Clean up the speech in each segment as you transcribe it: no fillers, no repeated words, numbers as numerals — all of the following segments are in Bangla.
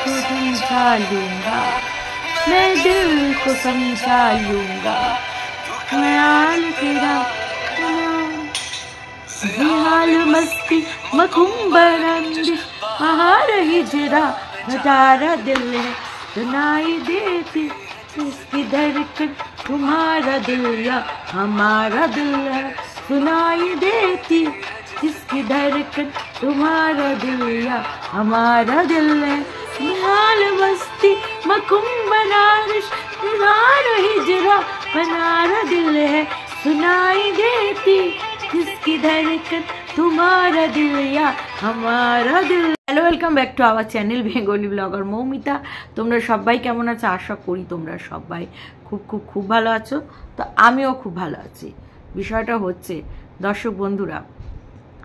को समझा लूंगा, मैं दिल को समझा लूंगा, ख्याल तेरा बेहाल मस्ती मखुम्बरंदिश महार हिजरा नजारा दिल है सुनाई देती इसकी धड़कन तुम्हारा दिल या हमारा दिल है सुनाई देती इसकी धड़कन तुम्हारा दिल या हमारा दिल है बेहाल मस्ती मखुम्बरंदिश महार हिजरा बनारा दिल है सुनाई देती इसकी धड़कन तुम्हारा दिल या हमारा दिल। Hello welcome back to our channel Bengali blogger Moumita. তোমরা সবাই কেমন আছো? আশা করি তোমরা সবাই খুব খুব খুব ভালো আছো। তো আমিও খুব ভালো আছি। বিষয়টা হচ্ছে দর্শক বন্ধুরা,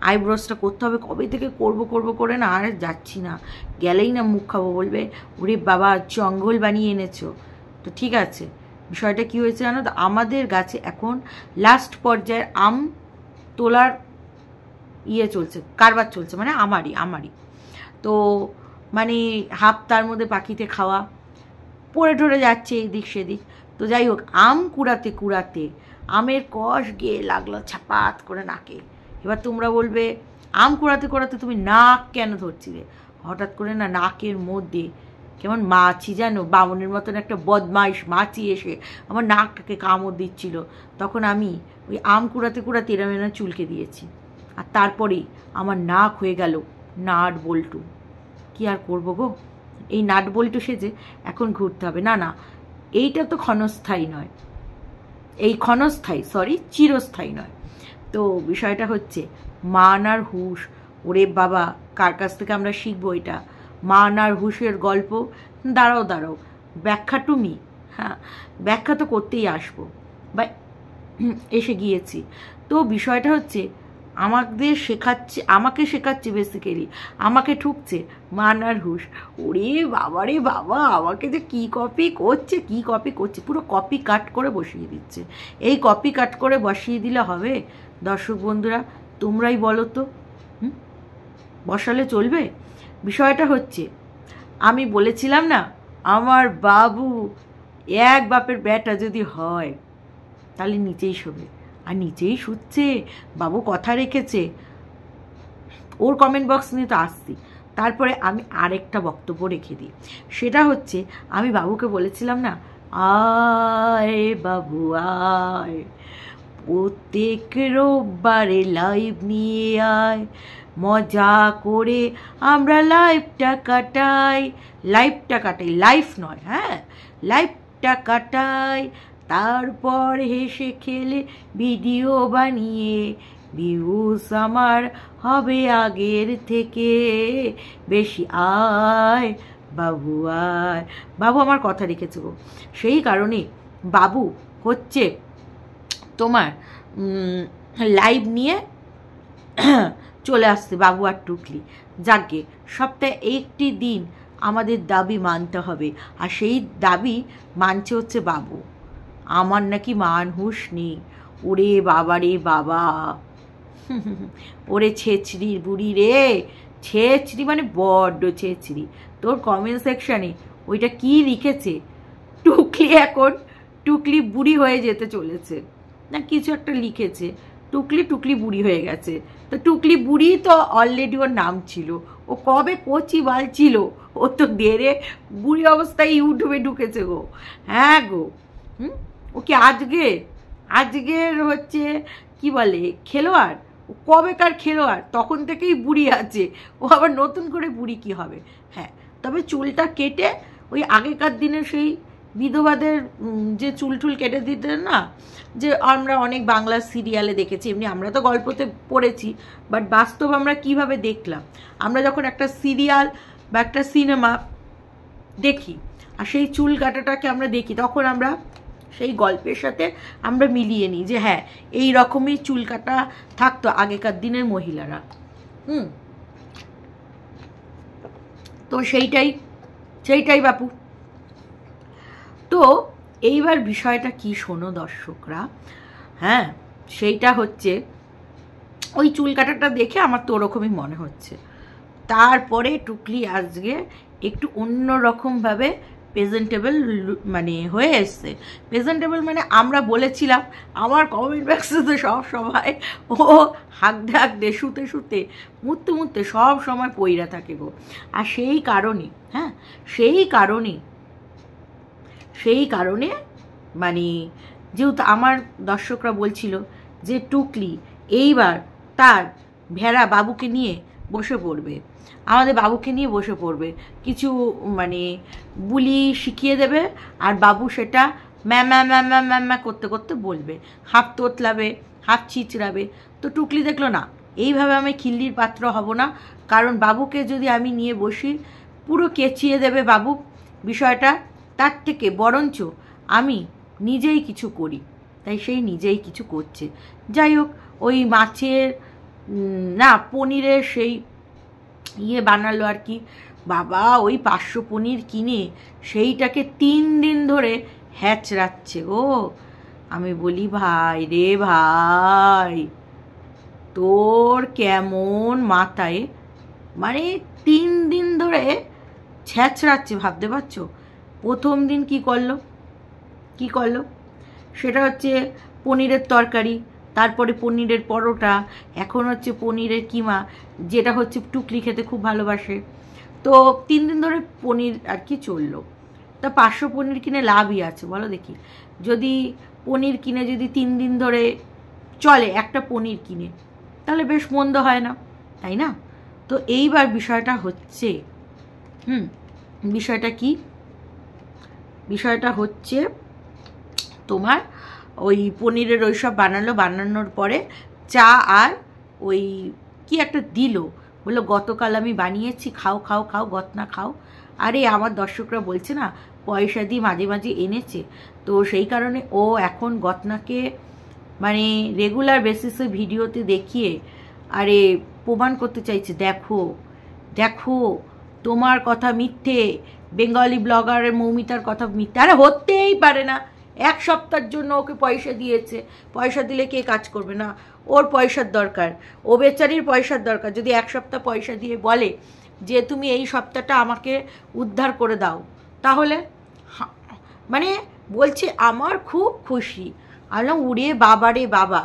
আইব্রোসটা করতে হবে, কবে থেকে করব করে না আর যাচ্ছি না, গেলেই না মুখ খাবো, বলবে ওরে বাবা জঙ্গল বানিয়ে এনেছো। তো ঠিক আছে, বিষয়টা কি হয়েছে জানো তো, আমাদের গাছে এখন লাস্ট পর্যায়ের আম তোলার ইয়ে চলছে, কারবার চলছে, মানে আমারই তো মানে হাফ তার মধ্যে পাখিতে খাওয়া, পড়ে ঠরে যাচ্ছে এদিক সেদিক। তো যাই হোক, আম কুড়াতে আমের কষ গিয়ে লাগলো ছাপাত করে নাকে। এবার তোমরা বলবে আম কুড়াতে তুমি নাক কেন ধরছিলে? হঠাৎ করে না নাকের মধ্যে কেমন মাছি, জানো, বামনের মতন একটা বদমাইশ মাছি এসে আমার নাকটাকে কামড় দিচ্ছিল। তখন আমি ওই আম কুড়াতে এরম চুলকে দিয়েছি, আর তারপরেই আমার নাক হয়ে গেল নাট বল্টু। কি আর করবো গো, এই নাট বল্টু সেজে এখন ঘুরতে হবে। না এইটা তো ক্ষণস্থায়ী নয়, এই চিরস্থায়ী নয়। তো বিষয়টা হচ্ছে মান আর হুঁশ। ওরে বাবা, কার কাছ থেকে আমরা শিখবো এটা? মান আর হুঁশের গল্প। দাঁড়াও ব্যাখ্যা তুমি, হ্যাঁ ব্যাখ্যা তো করতেই আসবো, বা এসে গিয়েছি। তো বিষয়টা হচ্ছে আমাকে শেখাচ্ছে বেসিক্যালি, আমাকে ঠুকছে মান আর হুঁশ। ওরে বাবা, আমাকে যে কি কপি করছে, পুরো কপি কাট করে বসিয়ে দিচ্ছে। এই কপি কাট করে বসিয়ে দিলে হবে? দর্শক বন্ধুরা তোমরাই বলো তো, বসালে চলবে? বিষয়টা হচ্ছে, আমি বলেছিলাম না আমার বাবু এক বাপের বেটা যদি হয় তাহলে নিচেই শোবে, আর নিচেই শুচ্ছে। বাবু কথা রেখেছে, ওর কমেন্ট বক্স নিয়ে তো আসছি। তারপরে আমি আরেকটা বক্তব্য রেখে দিই, সেটা হচ্ছে আমি বাবুকে বলেছিলাম না, আয় বাবু আয়, প্রত্যেক রোববারে লাইভ নিয়ে আয়, মজা করে আমরা লাইফটা কাটাই, লাইফ নয়, হ্যাঁ লাইফটা কাটাই, তারপর হেসে খেলে ভিডিও বানিয়ে ভিউজ আমার হবে আগের থেকে বেশি, আয় বাবু আয়। বাবু আমার কথা রেখেছে গো, সেই কারণে বাবু হচ্ছে তোমার লাইভ নিয়ে চলে আসছে, বাবু আর টুকলি। যাকে সপ্তাহে একটি দিন আমাদের দাবি মানতে হবে, আর সেই দাবি মানছে হচ্ছে বাবু। আমার নাকি মান হুঁশ নেই। ওরে বাবা, ওরে ছেচড়ির বুড়ি রে, ছেচড়ি মানে বড্ড ছেচড়ি। তোর কমেন্ট সেকশানে ওইটা কি লিখেছে, টুকলি বুড়ি হয়ে যেতে চলেছে না কিছু একটা লিখেছে, টুকলি বুড়ি হয়ে গেছে। তো টুকলি বুড়ি তো অলরেডি ওর নাম ছিল, ও কবে কচি বাল ছিল, ও তো দেরে বুড়ি অবস্থায় ইউটিউবে ঢুকেছে গো। হ্যাঁ গো, ও কি আজকের হচ্ছে কি বলে খেলোয়াড়? ও কবেকার খেলোয়াড়, তখন থেকেই বুড়ি আছে। ও আবার নতুন করে বুড়ি কি হবে? হ্যাঁ, তবে চুলটা কেটে ওই আগেকার দিনে সেই বিধবাদের যে চুল কেটে দিতেন না, যে আমরা অনেক বাংলা সিরিয়ালে দেখেছি, এমনি আমরা তো গল্পতে পড়েছি, বাট বাস্তব আমরা কিভাবে দেখলাম, আমরা যখন একটা সিরিয়াল বা একটা সিনেমা দেখি আর সেই চুল কাটাটাকে আমরা দেখি, তখন আমরা সেই গল্পের সাথে আমরা মিলিয়ে নিই যে হ্যাঁ এই রকমই চুল কাটা থাকতো আগেকার দিনের মহিলারা। তো সেইটাই বাপু। তো এইবার বিষয়টা কি শোনো দর্শকরা, হ্যাঁ সেইটা হচ্ছে ওই চুল কাটাটা দেখে আমার তো ওরকমই মনে হচ্ছে। তারপরে টুকলি আজকে একটু অন্য রকমভাবে প্রেজেন্টেবল মানে হয়ে এসছে। প্রেজেন্টেবল মানে আমরা বলেছিলাম, আমার কমেন্ট বক্সে তো সব সময় ও হাঁকডে হাঁকডে শুতে শুতে মুততে মুততে সব সময় পইরা থাকে গো। আর সেই কারণে সেই কারণে মানে যেহেতু আমার দর্শকরা বলছিল যে টুকলি এইবার তার ভেড়া বাবুকে নিয়ে বসে পড়বে, আমাদের বাবুকে নিয়ে বসে পড়বে, কিছু মানে বুলি শিখিয়ে দেবে, আর বাবু সেটা ম্যা ম্যা ম্যা ম্যা ম্যা ম্যা করতে করতে বলবে, হাফ তোতলাবে, হাফ চিচড়াবে। তো টুকলি দেখলো না, এইভাবে আমি খিল্লির পাত্র হব না, কারণ বাবুকে যদি আমি নিয়ে বসি পুরো কেচিয়ে দেবে বাবু বিষয়টা, তার থেকে বরঞ্চ আমি নিজেই কিছু করি। তাই সেই নিজেই কিছু করছে। যাই হোক, ওই মাছের না পনিরের সেই বানালো আর কি। বাবা ওই 500 পনির কিনে সেইটাকে 3 দিন ধরে হ্যাচড়াচ্ছে গো। আমি বলি ভাই রে ভাই, তোর কেমন মাথায়, মানে 3 দিন ধরে ছ্যাঁচড়াচ্ছে, ভাবতে পারছো? প্রথম দিন কি করলো সেটা হচ্ছে পনিরের তরকারি, তারপরে পনিরের পরোটা, এখন হচ্ছে পনিরের কিমা, যেটা হচ্ছে টুকলি খেতে খুব ভালোবাসে। তো 3 দিন ধরে পনির আর কি চললো। তা 500 পনির কিনে লাভই আছে বলো দেখি? যদি পনির কিনে যদি 3 দিন ধরে চলে একটা পনির কিনে, তাহলে বেশ মন্দ হয় না, তাই না? তো এইবার বিষয়টা হচ্ছে বিষয়টা হচ্ছে তোমার ওই পনিরের ওইসব বানানোর পরে চা আর ওই কি একটা দিল, বললো গতকাল আমি বানিয়েছি, খাও খাও খাও, গতনা খাও। আরে আমার দর্শকরা বলছে না পয়সা দিয়ে মাঝে মাঝে এনেছে, তো সেই কারণে ও এখন গতনাকে মানে রেগুলার বেসিসে ভিডিওতে দেখিয়ে আরে প্রমাণ করতে চাইছে, দেখো দেখো তোমার কথা মিথ্যে, বেঙ্গলি ব্লগারের মৌমিতার কথা মিথ্যে। আরে হতেই পারে না, 1 সপ্তাহের জন্য ওকে পয়সা দিয়েছে, পয়সা দিলে কে কাজ করবে না? ওর পয়সার দরকার, ও বেচারির পয়সার দরকার। যদি 1 সপ্তাহ পয়সা দিয়ে বলে যে তুমি এই সপ্তাহটা আমাকে উদ্ধার করে দাও, তাহলে মানে বলছে আমার খুব খুশি। আলাম উড়ে বাবা রে বাবা,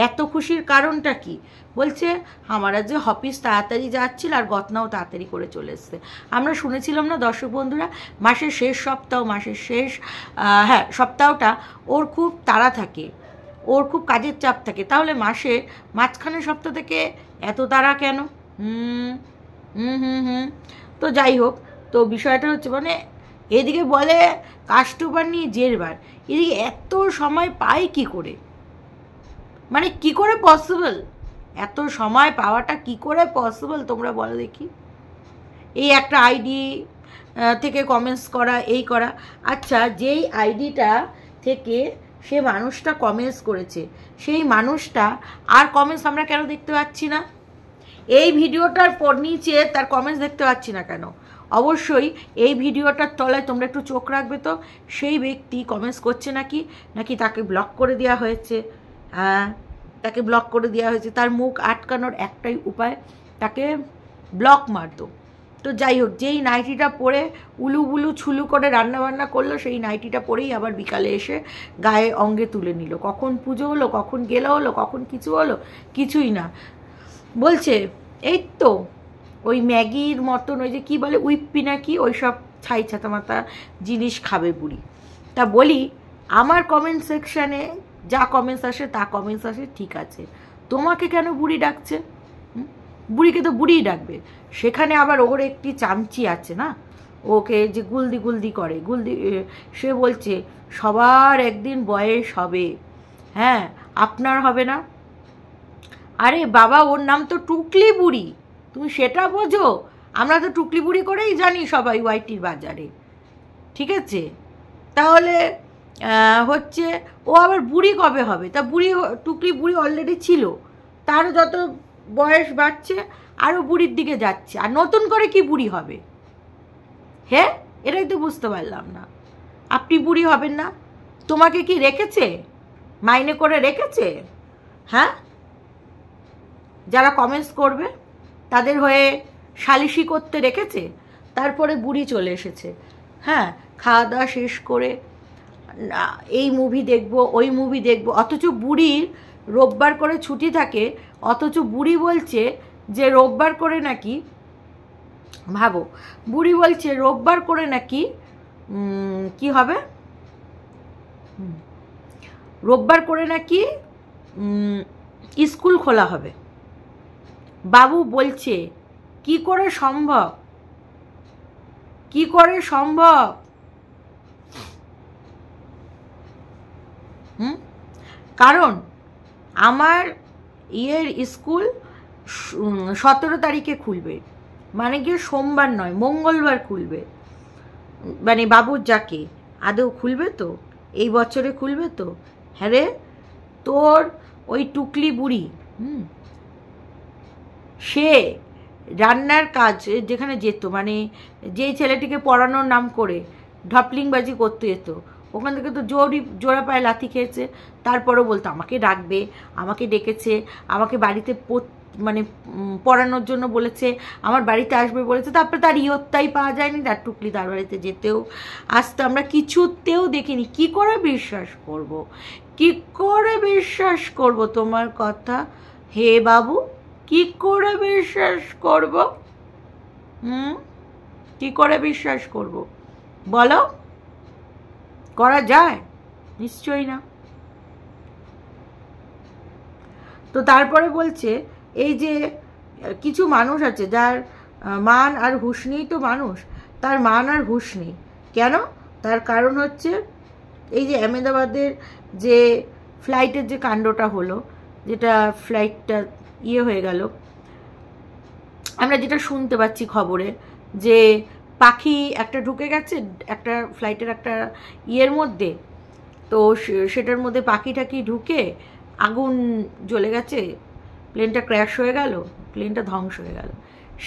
এত খুশির কারণটা কি? বলছে আমরা যে অফিস তাড়াতাড়ি যাচ্ছিল আর গতনাও তাড়াতাড়ি করে চলে এসছে। আমরা শুনেছিলাম না দর্শক বন্ধুরা, মাসের শেষ সপ্তাহ, মাসের শেষ সপ্তাহটা ওর খুব তাড়া থাকে, ওর খুব কাজের চাপ থাকে। তাহলে মাসে মাঝখানের সপ্তাহ থেকে এত তাড়া কেন? তো যাই হোক, তো বিষয়টা হচ্ছে মানে এদিকে বলে কাস্টমার নিয়ে জেরবার, এদিকে এত সময় পায় কি করে? মানে কি করে পসিবল? এত সময় পাওয়াটা কি করে পসিবল তোমরা বলো দেখি? এই একটা আইডি থেকে কমেন্টস করা, এই করা। আচ্ছা, যেই আইডিটা থেকে সে মানুষটা কমেন্টস করেছে, সেই মানুষটা আর কমেন্টস আমরা কেন দেখতে পাচ্ছি না? এই ভিডিওটার পর নিচে তার কমেন্টস দেখতে পাচ্ছি না কেন? অবশ্যই এই ভিডিওটার তলায় তোমরা একটু চোখ রাখবে তো, সেই ব্যক্তি কমেন্টস করছে নাকি তাকে ব্লক করে দেওয়া হয়েছে। হ্যাঁ, তাকে ব্লক করে দেওয়া হয়েছে। তার মুখ আটকানোর একটাই উপায়, তাকে ব্লক মারতো। তো যাই হোক, যেই নাইটিটা পরে উলু বুলু ছুলু করে রান্নাবান্না করলো, সেই নাইটিটা পরেই আবার বিকালে এসে গায়ে অঙ্গে তুলে নিল। কখন পুজো হলো, কখন গেলা হলো, কখন কিছু হলো, কিছুই না। বলছে এই তো ওই ম্যাগির মতন ওই যে কী বলে উইপ্পি নাকি, ওই সব ছাই ছাতা মাতা জিনিস খাবে বুড়ি। তা বলি আমার কমেন্ট সেকশানে যা কমেন্টস আসে তা কমেন্টস আসে, ঠিক আছে, তোমাকে কেন বুড়ি ডাকছে? বুড়িকে তো বুড়িই ডাকবে। সেখানে আবার ওর একটি চামচি আছে না, ওকে যে গুলদি করে, সে বলছে সবার একদিন বয়স হবে, হ্যাঁ আপনার হবে না? আরে বাবা, ওর নাম তো টুকলি বুড়ি, তুমি সেটা বোঝো? আমরা তো টুকলি বুড়ি করেই জানি সবাই ওয়াইটির বাজারে, ঠিক আছে? তাহলে হচ্ছে ও আবার বুড়ি কবে হবে? তা টুকলি বুড়ি অলরেডি ছিল, তারও যত বয়স বাড়ছে আরও বুড়ির দিকে যাচ্ছে, আর নতুন করে কি বুড়ি হবে? হ্যাঁ, এটাই তো বুঝতে পারলাম না। আপনি বুড়ি হবেন না? তোমাকে কি রেখেছে, মাইনে করে রেখেছে? হ্যাঁ, যারা কমেন্টস করবে তাদের হয়ে সালিশি করতে রেখেছে? তারপরে বুড়ি চলে এসেছে। হ্যাঁ, খাওয়া দাওয়া শেষ করে এই মুভি দেখব, ওই মুভি দেখব, অথচ বুড়ির রোববার করে ছুটি থাকে, অথচ বুড়ি বলছে যে রোববার করে নাকি, ভাবো, বুড়ি বলছে রোববার করে নাকি কি হবে, রোববার করে নাকি স্কুল খোলা হবে। বাবু বলছে কি করে সম্ভব, কি করে সম্ভব? কারণ আমার স্কুল 17 তারিখে খুলবে, মানে কি সোমবার নয় মঙ্গলবার খুলবে, মানে বাবুর যাকে আদৌ খুলবে তো, এই বছরে খুলবে তো? হ্যাঁ রে, তোর ওই টুকলি বুড়ি সে রান্নার কাজ যেখানে যেত, মানে যেই ছেলেটিকে পড়ানোর নাম করে ঢপলিংবাজি করতে যেত, ওখান থেকে তো জোড়া পায়ে লাথি খেয়েছে। তারপরেও বলতো আমাকে ডাকবে, আমাকে ডেকেছে, আমাকে বাড়িতে মানে পড়ানোর জন্য বলেছে, আমার বাড়িতে আসবে বলেছে। তারপরে তার ইয়ত্তাই পাওয়া যায়নি, তার টুকলি তার বাড়িতে যেতেও আসতে আমরা কিছুতেও দেখিনি। কি করে বিশ্বাস করব, কি করে বিশ্বাস করব তোমার কথা হে বাবু, কি করে বিশ্বাস করব? কি করে বিশ্বাস করব বলো? করা যায়? নিশ্চয়ই না। তো তারপরে বলছে এই যে কিছু মানুষ আছে যার মান আর হুঁশ নেই, তো মানুষ তার মান আর হুঁশ নেই কেন? তার কারণ হচ্ছে এই যে আহমেদাবাদের যে ফ্লাইটের যে কাণ্ডটা হলো, যেটা ফ্লাইটটা হয়ে গেল, আমরা যেটা শুনতে পাচ্ছি খবরে যে পাখি একটা ঢুকে গেছে একটা ফ্লাইটের একটা মধ্যে, তো সেটার মধ্যে পাখি টাকি ঢুকে আগুন জ্বলে গেছে, প্লেনটা ক্র্যাশ হয়ে গেল, প্লেনটা ধ্বংস হয়ে গেল।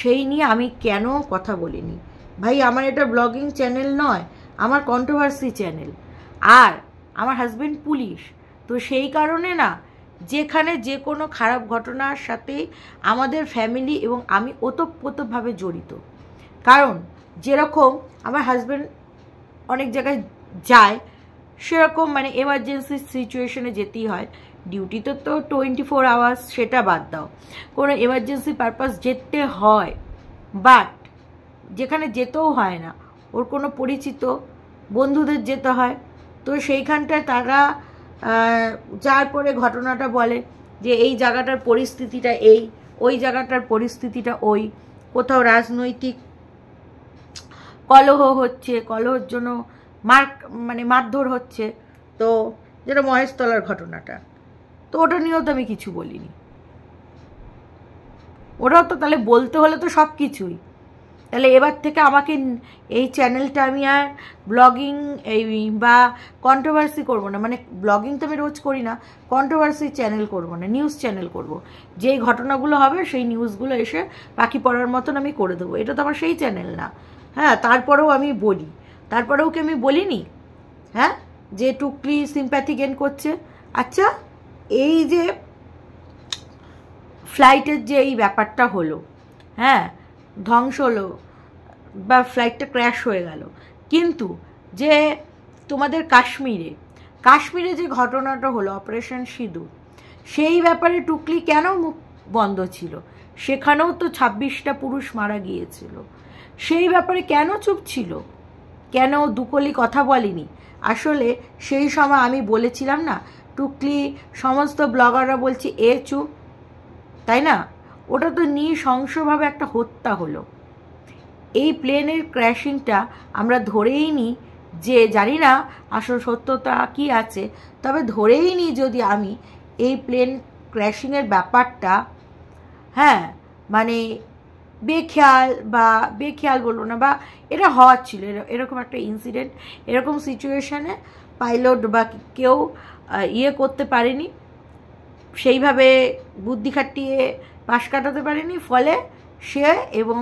সেই নিয়ে আমি কেন কথা বলিনি ভাই? আমার এটা ব্লগিং চ্যানেল নয়, আমার কন্ট্রোভার্সি চ্যানেল, আর আমার হাজব্যান্ড পুলিশ। তো সেই কারণে না, যেখানে যে কোনো খারাপ ঘটনার সাথেই আমাদের ফ্যামিলি এবং আমি ওতপ্রোতভাবে জড়িত। কারণ যেরকম আমার হাজব্যান্ড অনেক জায়গায় যায়, সেরকম মানে এমার্জেন্সি সিচুয়েশনে যেতেই হয়। ডিউটিতে তো 24 আওয়ার্স, সেটা বাদ দাও, কোনো এমার্জেন্সি পারপাস যেতে হয়। বাট যেখানে যেতেও হয় না, ওর কোনো পরিচিত বন্ধুদের যেতে হয়। তো সেইখানটায় তারা যার পরে ঘটনাটা বলে যে এই জায়গাটার পরিস্থিতিটা এই, ওই জায়গাটার পরিস্থিতিটা ওই, কোথাও রাজনৈতিক কলহ হচ্ছে, কলহের জন্য মারধর হচ্ছে। তো যেটা মহেশতলার ঘটনাটা, তো ওটা নিয়েও তো আমি কিছু বলিনি। ওটাও তো তাহলে বলতে হলে তো সব কিছুই, তাহলে এবার থেকে আমাকে এই চ্যানেলটা আমি আর ব্লগিং এই বা কন্ট্রোভার্সি করব না, মানে ব্লগিং তো আমি রোজ করি না, কন্ট্রোভার্সি চ্যানেল করব না, নিউজ চ্যানেল করব। যেই ঘটনাগুলো হবে সেই নিউজগুলো এসে পাখি পড়ার মতন আমি করে দেবো। এটা তো আমার সেই চ্যানেল না। হ্যাঁ, তারপরেও আমি বলি, তারপরেও কি আমি বলিনি হ্যাঁ যে টুকলি সিম্প্যাথি গেন করছে? আচ্ছা, এই যে ফ্লাইটের যে এই ব্যাপারটা হলো, হ্যাঁ ধ্বংস হলো বা ফ্লাইটটা ক্র্যাশ হয়ে গেল, কিন্তু যে তোমাদের কাশ্মীরে যে ঘটনাটা হলো অপারেশন সিঁদুর, সেই ব্যাপারে টুকলি কেন মুখ বন্ধ ছিল? সেখানেও তো 26টা পুরুষ মারা গিয়েছিল, সেই ব্যাপারে কেন চুপ ছিল? কেন দুকলি কথা বলেনি? আসলে সেই সময় আমি বলেছিলাম না, টুকলি সমস্ত ব্লগাররা বলছে চুপ, তাই না? ওটা তো নৃশংসভাবে একটা হত্যা হলো। এই প্লেনের ক্র্যাশিংটা আমরা ধরেই নিই যে, জানি না আসল সত্যতা কি আছে, তবে ধরেই নিই যদি আমি এই প্লেন ক্র্যাশিংয়ের ব্যাপারটা হ্যাঁ মানে বেখেয়াল বলবো না, বা এটা হওয়ার ছিল, এরকম একটা ইনসিডেন্ট, এরকম সিচুয়েশানে পাইলট বা কেউ করতে পারেনি, সেইভাবে বুদ্ধি খাটিয়ে পাশ কাটাতে পারেনি, ফলে সে এবং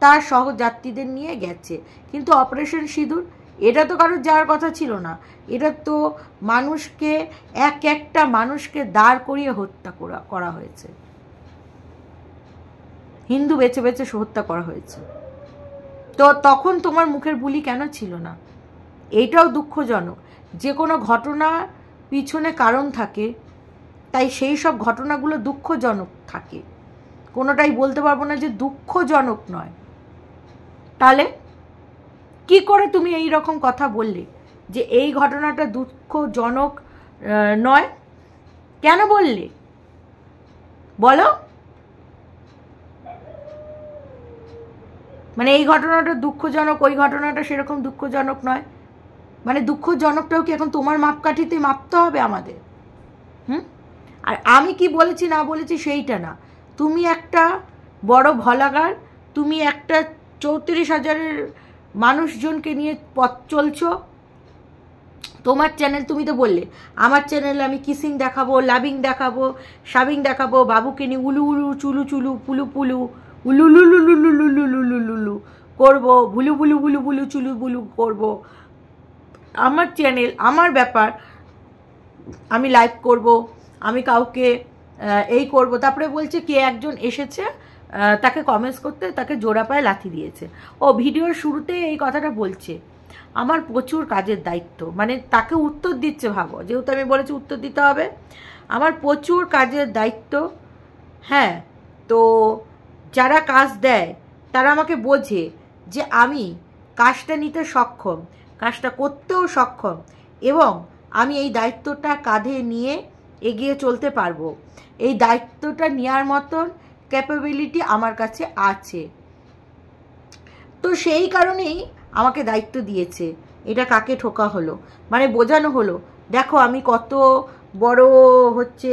তার সহযাত্রীদের নিয়ে গেছে। কিন্তু অপারেশন সিঁদুর এটা তো কারোর যাওয়ার কথা ছিল না, এটা তো মানুষকে একটা মানুষকে দাঁড় করিয়ে হত্যা করা হয়েছে, হিন্দু বেছে বেছে হত্যা করা হয়েছে। তো তখন তোমার মুখের বুলি কেন ছিল না? এইটাও দুঃখজনক। যে কোনো ঘটনা পিছনে কারণ থাকে, তাই সেই সব ঘটনাগুলো দুঃখজনক থাকে, কোনোটাই বলতে পারবো না যে দুঃখজনক নয়। তাহলে কি করে তুমি এই রকম কথা বললে যে এই ঘটনাটা দুঃখজনক নয়? কেন বললে বলো? মানে এই ঘটনাটা দুঃখজনক, ওই ঘটনাটা সেরকম দুঃখজনক নয়, মানে দুঃখজনকটাও কি এখন তোমার মাপকাঠিতে মাপতে হবে আমাদের? আর আমি কি বলেছি না বলেছি সেইটা না, তুমি একটা বড় ভলাগার, তুমি একটা 34,000 মানুষজনকে নিয়ে পথ চলছো। তোমার চ্যানেল, তুমি তো বললে আমার চ্যানেলে আমি কিসিং দেখাবো, লাভিং দেখাবো, শাবিং দেখাবো, বাবুকে নিয়ে উলু উলু চুলু চুলু পুলু পুলু উলু লুলু লুলু লুলু লুলু লুলু করবো, বুলু বুলু বুলু বুলু চুলু বুলু করবো। আমার চ্যানেল, আমার ব্যাপার, আমি লাইভ করব, আমি কাউকে এই করব। তারপরে বলছে কে একজন এসেছে তাকে কমেন্টস করতে, তাকে জোড়া পায়ে লাথি দিয়েছে। ও ভিডিওর শুরুতে এই কথাটা বলছে, আমার প্রচুর কাজের দায়িত্ব, মানে তাকে উত্তর দিচ্ছে, ভাবো, যেহেতু আমি বলেছি উত্তর দিতে হবে, আমার প্রচুর কাজের দায়িত্ব। হ্যাঁ, তো যারা কাজ দেয় তারা আমাকে বোঝে যে আমি কাজটা নিতে সক্ষম, কাজটা করতেও সক্ষম, এবং আমি এই দায়িত্বটা কাঁধে নিয়ে এগিয়ে চলতে পারবো। এই দায়িত্বটা নেওয়ার মতন ক্যাপাবিলিটি আমার কাছে আছে। তো সেই কারণেই আমাকে দায়িত্ব দিয়েছে। এটা কাকে ঠোকা হলো, মানে বোঝানো হলো, দেখো আমি কত বড় হচ্ছে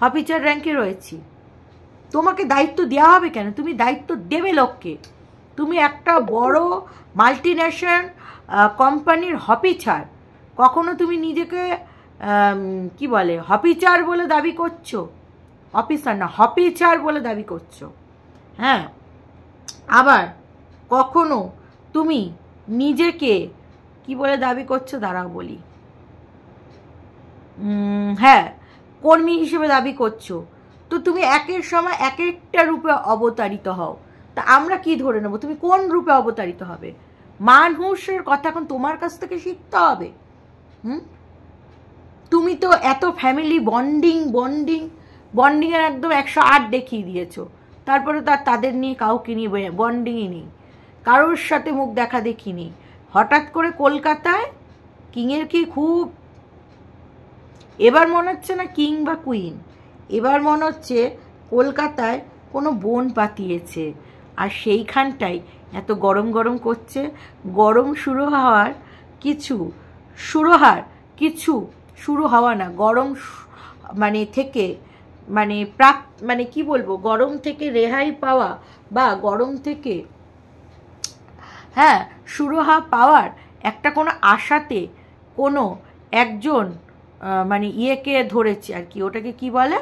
অফিসার র্যাঙ্কে রয়েছি। তোমাকে দায়িত্ব দেওয়া হবে কেন? তুমি দায়িত্ব দেবে লোককে। তুমি একটা বড় মাল্টিন্যাশনাল কোম্পানির অফিসার, কখনো তুমি নিজেকে কি বলে অফিসার বলে দাবি করছো? অফিসার না, অফিসার বলে দাবি করছো। হ্যাঁ, আবার কখনো তুমি নিজেকে কি বলে দাবি করছো, দাঁড়াও বলি, হ্যাঁ, কর্মী হিসেবে দাবি করছো। তো তুমি একের সময় এক একটা রূপে অবতারিত হও। তা আমরা কি ধরে নেব তুমি কোন রূপে অবতারিত হবে? মানুষের কথা এখন তোমার কাছ থেকে শিখতে হবে। তুমি তো এত ফ্যামিলি বন্ডিংয়ের একদম 108 দেখিয়ে দিয়েছো, তারপরে তাদের নিয়ে কাউকে নিয়ে বন্ডিংই নেই, কারোর সাথে মুখ দেখা দেখিনি। হঠাৎ করে কলকাতায় কিংয়ের কি খুব, এবার মনে হচ্ছে না কিং বা কুইন, এবার মনে হচ্ছে কলকাতায় কোনো বন পাতিয়েছে, আর সেইখানটাই এত গরম গরম করছে। গরম শুরু হওয়ার কিছু শুরু হওয়া না, গরম মানে থেকে মানে কি বলবো, গরম থেকে রেহাই পাওয়া বা গরম থেকে হ্যাঁ শুরু হওয়া পাওয়ার একটা কোনো আশাতে কোনো একজন মানে ইয়েকে ধরেছে আর কি, ওটাকে কি বলে,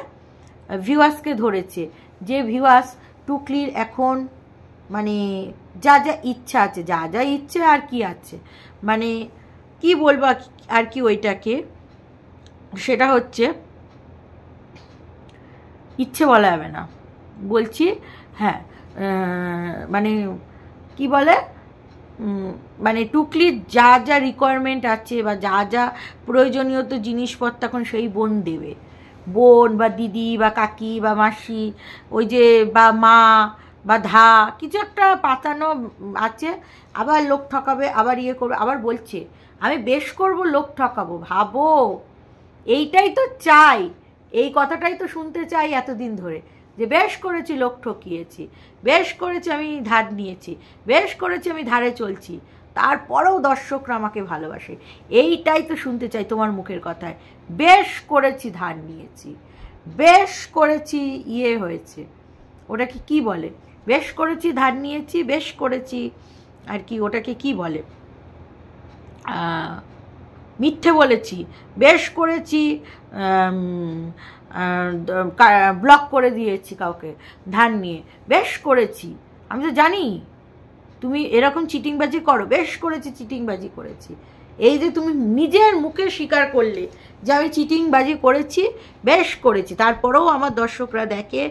ভিউয়ার্সকে ধরেছে। যে ভিউয়ার্স টুকলির এখন মানে যা যা ইচ্ছা আছে, যা যা ইচ্ছে আর কি আছে, মানে কি বলবো আর কি, ওইটাকে সেটা হচ্ছে ইচ্ছে বলা যাবে না, বলছি হ্যাঁ, মানে কি বলে, মানে টুকলির যা যা রিকোয়ারমেন্ট আছে বা যা যা প্রয়োজনীয় তো জিনিসপত্র এখন সেই বোন দেবে, বোন বা দিদি বা কাকি বা মাসি, ওই যে বা মা বা কিছু একটা পাতানো আছে। আবার লোক ঠকাবে, আবার ইয়ে করবে, আবার বলছে আমি বেশ করব, লোক ঠকাবো। ভাবো, এইটাই তো চাই, এই কথাটাই তো শুনতে চাই এতদিন ধরে, যে বেশ করেছি লোক ঠকিয়েছি, বেশ করেছি আমি ধার নিয়েছি, বেশ করেছি আমি ধারে চলছি, তারপরেও দর্শকরা আমাকে ভালোবাসে। এইটাই তো শুনতে চাই তোমার মুখের কথায়, বেশ করেছি ধার নিয়েছি, বেশ করেছি ইয়ে হয়েছে, ওটাকে কি বলে, বেশ করেছি ধার নিয়েছি, বেশ করেছি আর কি, ওটাকে কি বলে, মিথ্যে বলেছি, বেশ করেছি, ব্লক করে দিয়েছি কাউকে ধার নিয়ে, বেশ করেছি। আমি তো জানি তুমি এরকম চিটিংবাজি করো, বেশ করেছি চিটিংবাজি করেছি। এই যে তুমি নিজের মুখে স্বীকার করলে যে আমি চিটিংবাজি করেছি, বেশ করেছি, তারপরেও আমার দর্শকরা দেখে,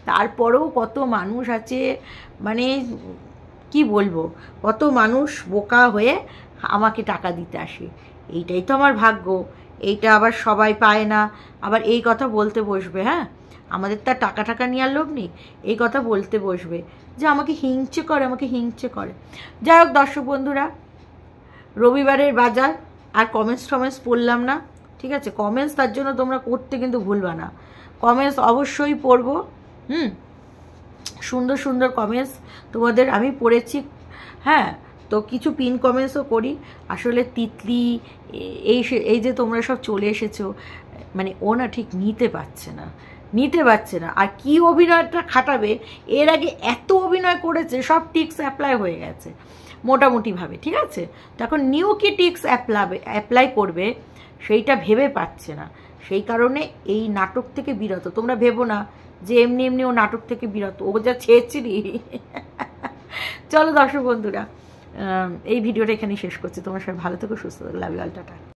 তারপরেও কত মানুষ আছে, মানে কি বলবো, কত মানুষ বোকা হয়ে আমাকে টাকা দিতে আসে। এইটাই তো আমার ভাগ্য, এইটা আবার সবাই পায় না। আবার এই কথা বলতে বসবে, হ্যাঁ আমাদের তার টাকা টাকা নেওয়ার লোভ নেই, এই কথা বলতে বসবে যে আমাকে হিংসে করে, আমাকে হিংসে করে। যাই হোক দর্শক বন্ধুরা, রবিবারের বাজার, আর কমেন্টস টমেন্টস পড়লাম না, ঠিক আছে? কমেন্টস তার জন্য তোমরা করতে কিন্তু ভুলবা না, কমেন্টস অবশ্যই পড়বো। সুন্দর সুন্দর কমেন্টস তোমাদের আমি পড়েছি, হ্যাঁ। তো কিছু পিন কমেন্টসও করি। আসলে তিতলি এই যে তোমরা সব চলে এসেছো, মানে ও না ঠিক নিতে পারছে না। আর কি অভিনয়টা খাটাবে, এর আগে এত অভিনয় করেছে, সব টিক্স অ্যাপ্লাই হয়ে গেছে মোটামুটিভাবে, ঠিক আছে? তখন নিউ কি টিক্স অ্যাপ্লাই করবে সেইটা ভেবে পাচ্ছে না, সেই কারণে এই নাটক থেকে বিরত। তোমরা ভেবো না যে এমনি এমনি ও নাটক থেকে বিরত, ও যা ছেয়েছিলি। চলো দর্শক বন্ধুরা, এই ভিডিওটা এখানেই শেষ করছি। তোমার সবাই ভালো থেকো, সুস্থ থেকো, লাভ ইউ অল, টাটা।